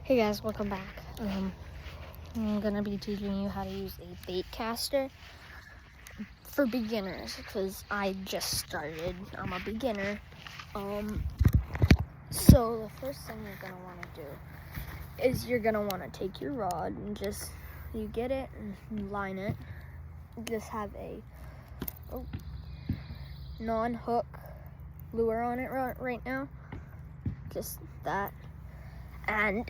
Hey guys, welcome back. I'm gonna be teaching you how to use a bait caster for beginners because I just started. I'm a beginner. So the first thing you're gonna want to do is you're gonna want to take your rod and you get it and line it. Just have a non-hook lure on it right now. Just that, and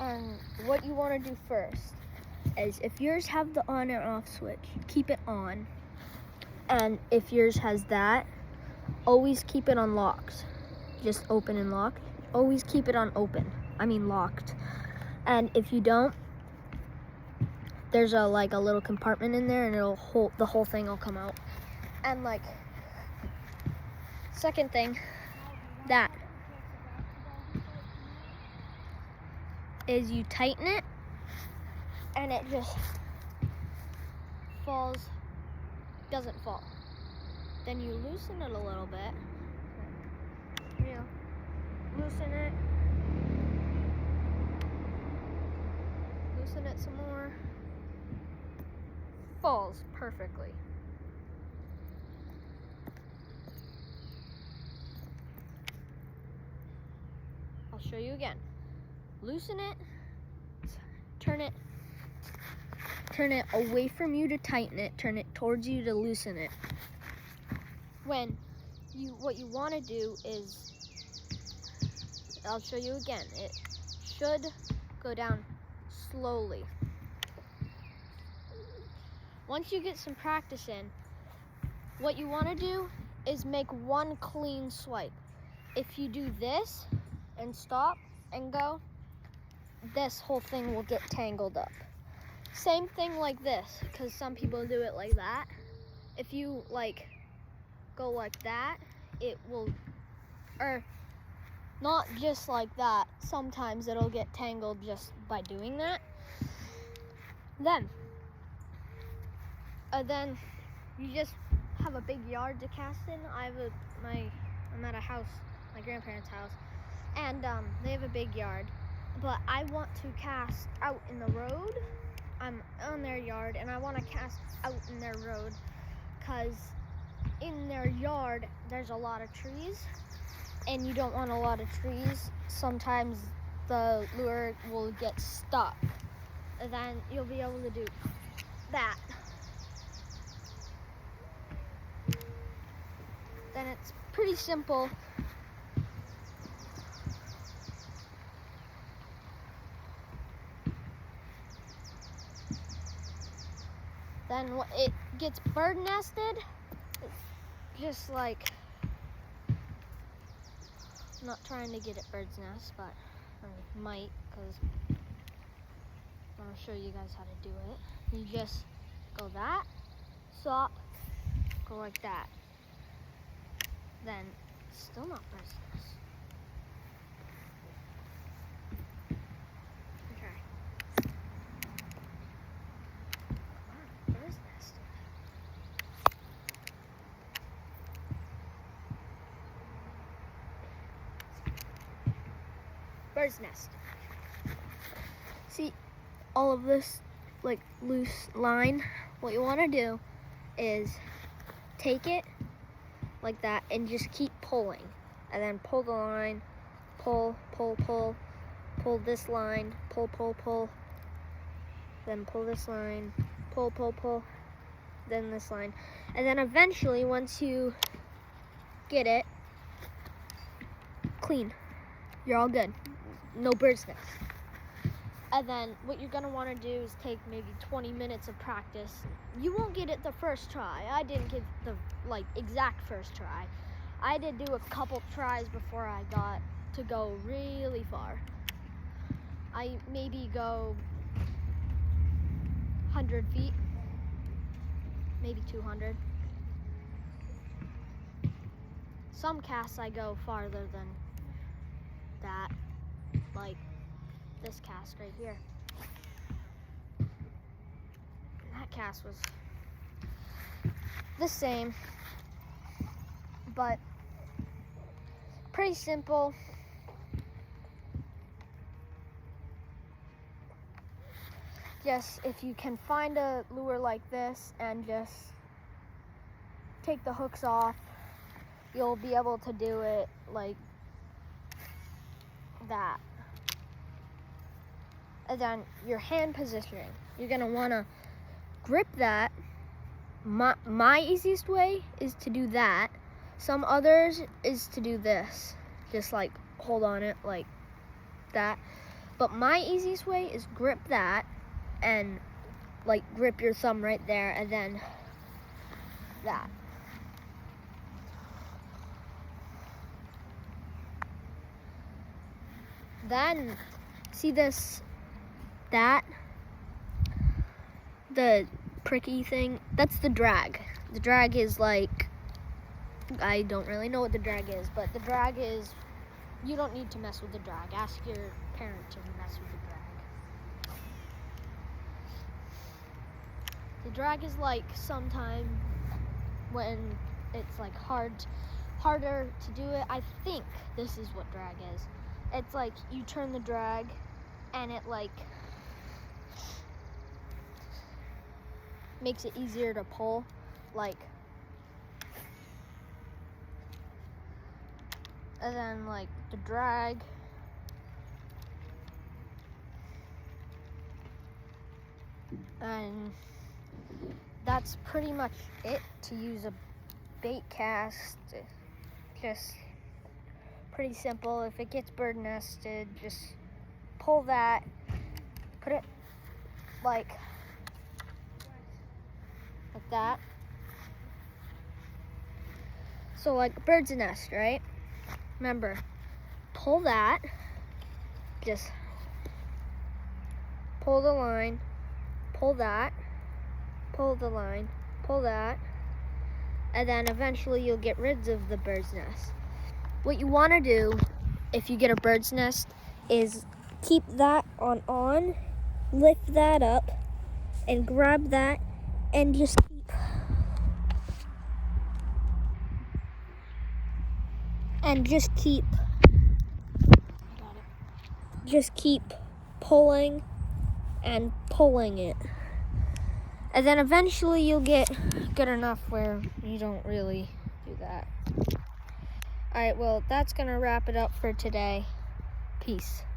and what you want to do first is if yours have the on and off switch, keep it on. And if yours has that, always keep it on locked. Just open and lock. Always keep it on locked. And if you don't, there's a little compartment in there and the whole thing will come out. And second thing, that is you tighten it and it just doesn't fall. Then you loosen it a little bit. Loosen it some more. Falls perfectly. I'll show you again. Loosen it, turn it away from you to tighten it, turn it towards you to loosen it. What you want to do is, I'll show you again, it should go down slowly. Once you get some practice in, what you want to do is make one clean swipe. If you do this and stop and go, this whole thing will get tangled up. Same thing like this, because some people do it like that. If you go like that, it will, or not just like that, sometimes it'll get tangled just by doing that. Then you just have a big yard to cast in. I'm at a house, my grandparents' house, and they have a big yard, but I want to cast out in the road. I'm on their yard and I want to cast out in their road because in their yard there's a lot of trees and you don't want a lot of trees. Sometimes the lure will get stuck, and then you'll be able to do that. Then it's pretty simple. Then when it gets bird nested, just I'm not trying to get it bird's nest, but I might, because I'm going to show you guys how to do it. You just go that, stop, go like that. Then still not bird's nest. Okay. Bird's nest. Bird's nest. See all of this loose line? What you want to do is take it like that and just keep pulling, and then pull the line, pull this line, pull, then pull this line, pull, then this line, and then eventually once you get it clean, you're all good. No bird's nest. And then what you're gonna want to do is take maybe 20 minutes of practice. You won't get it the first try. I didn't get the exact first try. I did do a couple tries before I got to go really far. I maybe go 100 feet, maybe 200. Some casts I go farther than that, like this cast right here. That cast was the same, but pretty simple. just if you can find a lure like this and just take the hooks off, you'll be able to do it like that. And then your hand positioning, you're gonna wanna grip that. My easiest way is to do that. Some others is to do this, just like hold on it like that. But my easiest way is grip that and like grip your thumb right there and then that. Then see that the pricky thing, that's the drag. The drag is like, I don't really know what the drag is, but the drag is, you don't need to mess with the drag. Ask your parent to mess with the drag. The drag is like sometime when it's like harder to do it. I think this is what drag is. It's like you turn the drag and it like makes it easier to pull, like, and then like the drag, and that's pretty much it to use a bait cast. Just pretty simple. If it gets bird nested, just pull that, put it like that. So like bird's nest, right? Remember, pull that, just pull the line, pull that, pull the line, pull that, and then eventually you'll get rid of the bird's nest. What you want to do if you get a bird's nest is keep that on, lift that up, and grab that, and just keep pulling and pulling it. And then eventually you'll get good enough where you don't really do that. All right, well, that's gonna wrap it up for today. Peace.